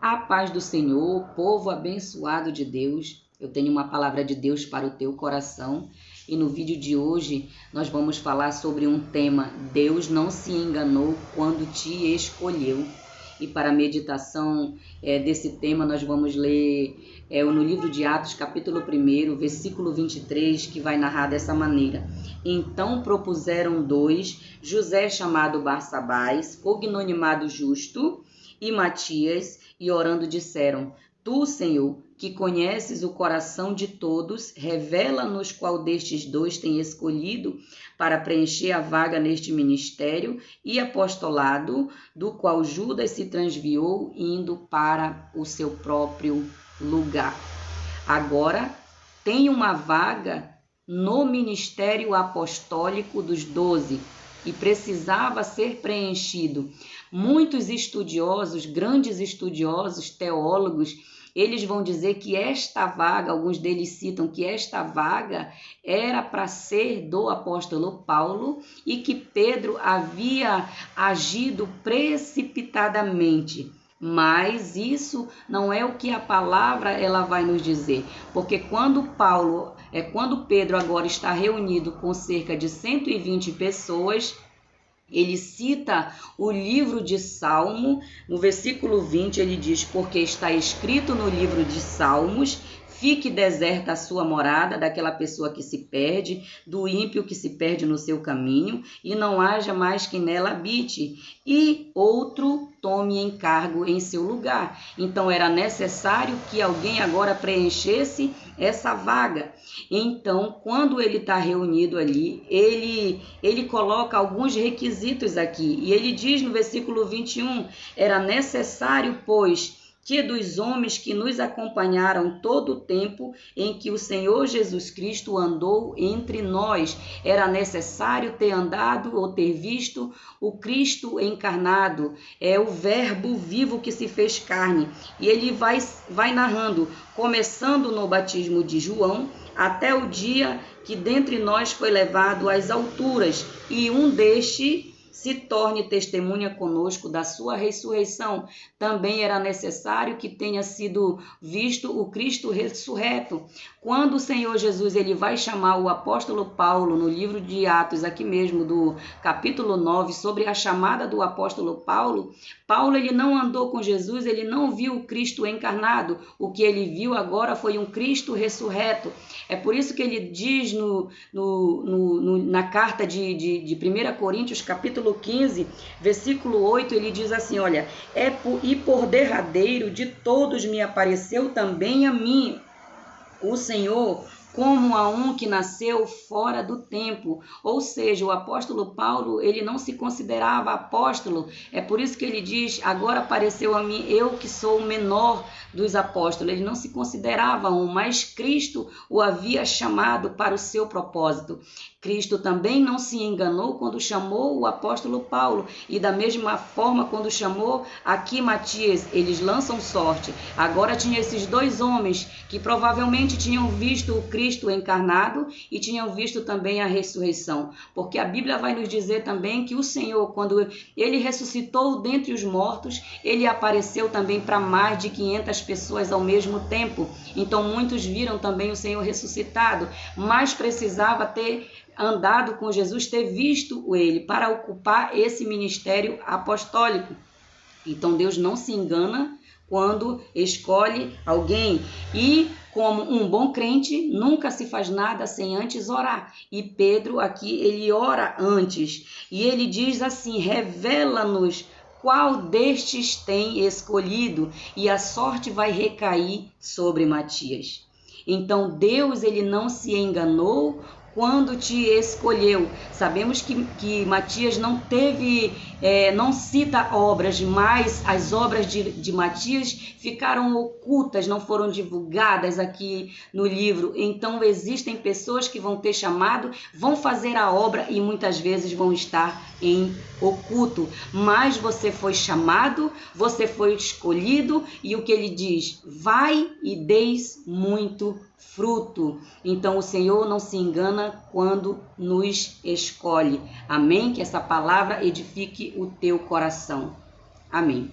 A paz do Senhor, povo abençoado de Deus. Eu tenho uma palavra de Deus para o teu coração e no vídeo de hoje nós vamos falar sobre um tema: Deus não se enganou quando te escolheu. E para a meditação desse tema nós vamos ler no livro de Atos, capítulo 1, versículo 23, que vai narrar dessa maneira. Então propuseram dois, José chamado Barsabás, cognominado Justo, e Matias, e orando disseram: Tu, Senhor, que conheces o coração de todos, revela-nos qual destes dois tem escolhido para preencher a vaga neste ministério e apostolado, do qual Judas se transviou, indo para o seu próprio lugar. Agora tem uma vaga no ministério apostólico dos 12 e precisava ser preenchido. Muitos estudiosos, grandes estudiosos, teólogos, eles vão dizer que esta vaga, alguns deles citam que esta vaga era para ser do apóstolo Paulo e que Pedro havia agido precipitadamente. Mas isso não é o que a palavra ela vai nos dizer, porque quando Pedro agora está reunido com cerca de 120 pessoas, ele cita o livro de Salmo, no versículo 20 ele diz: porque está escrito no livro de Salmos, fique deserta a sua morada, daquela pessoa que se perde, do ímpio que se perde no seu caminho, e não haja mais quem nela habite, e outro tome encargo em seu lugar. Então era necessário que alguém agora preenchesse essa vaga. Então, quando ele está reunido ali, ele coloca alguns requisitos aqui, e ele diz no versículo 21, era necessário, pois, que dos homens que nos acompanharam todo o tempo em que o Senhor Jesus Cristo andou entre nós, era necessário ter andado ou ter visto o Cristo encarnado, o verbo vivo que se fez carne. E ele vai narrando, começando no batismo de João, até o dia que dentre nós foi levado às alturas, e um deste se torne testemunha conosco da sua ressurreição. Também era necessário que tenha sido visto o Cristo ressurreto. Quando o Senhor Jesus ele vai chamar o apóstolo Paulo no livro de Atos, aqui mesmo do capítulo 9, sobre a chamada do apóstolo Paulo, ele não andou com Jesus, ele não viu o Cristo encarnado. O que ele viu agora foi um Cristo ressurreto. É por isso que ele diz na carta de 1 Coríntios, capítulo 15, versículo 8, ele diz assim, olha, e por derradeiro de todos me apareceu também a mim, o Senhor, como a um que nasceu fora do tempo. Ou seja, o apóstolo Paulo, ele não se considerava apóstolo. É por isso que ele diz, agora apareceu a mim, eu que sou o menor dos apóstolos. Ele não se considerava um, mas Cristo o havia chamado para o seu propósito. Cristo também não se enganou quando chamou o apóstolo Paulo, e da mesma forma quando chamou aqui Matias, eles lançam sorte. Agora tinha esses dois homens que provavelmente tinham visto o Cristo encarnado e tinham visto também a ressurreição, porque a Bíblia vai nos dizer também que o Senhor, quando ele ressuscitou dentre os mortos, ele apareceu também para mais de 500 pessoas ao mesmo tempo. Então muitos viram também o Senhor ressuscitado, mas precisava ter andado com Jesus, ter visto ele para ocupar esse ministério apostólico. Então Deus não se engana quando escolhe alguém, e como um bom crente nunca se faz nada sem antes orar. E Pedro aqui ele ora antes e ele diz assim: revela-nos qual destes tem escolhido, e a sorte vai recair sobre Matias. Então Deus ele não se enganou quando te escolheu. Sabemos que Matias não teve, não cita obras, mas as obras de Matias ficaram ocultas, não foram divulgadas aqui no livro. Então existem pessoas que vão ter chamado, vão fazer a obra e muitas vezes vão estar em oculto. Mas você foi chamado, você foi escolhido, e o que ele diz? Vai e deis muito fruto. Então o Senhor não se engana quando nos escolhe. Amém? Que essa palavra edifique o teu coração. Amém.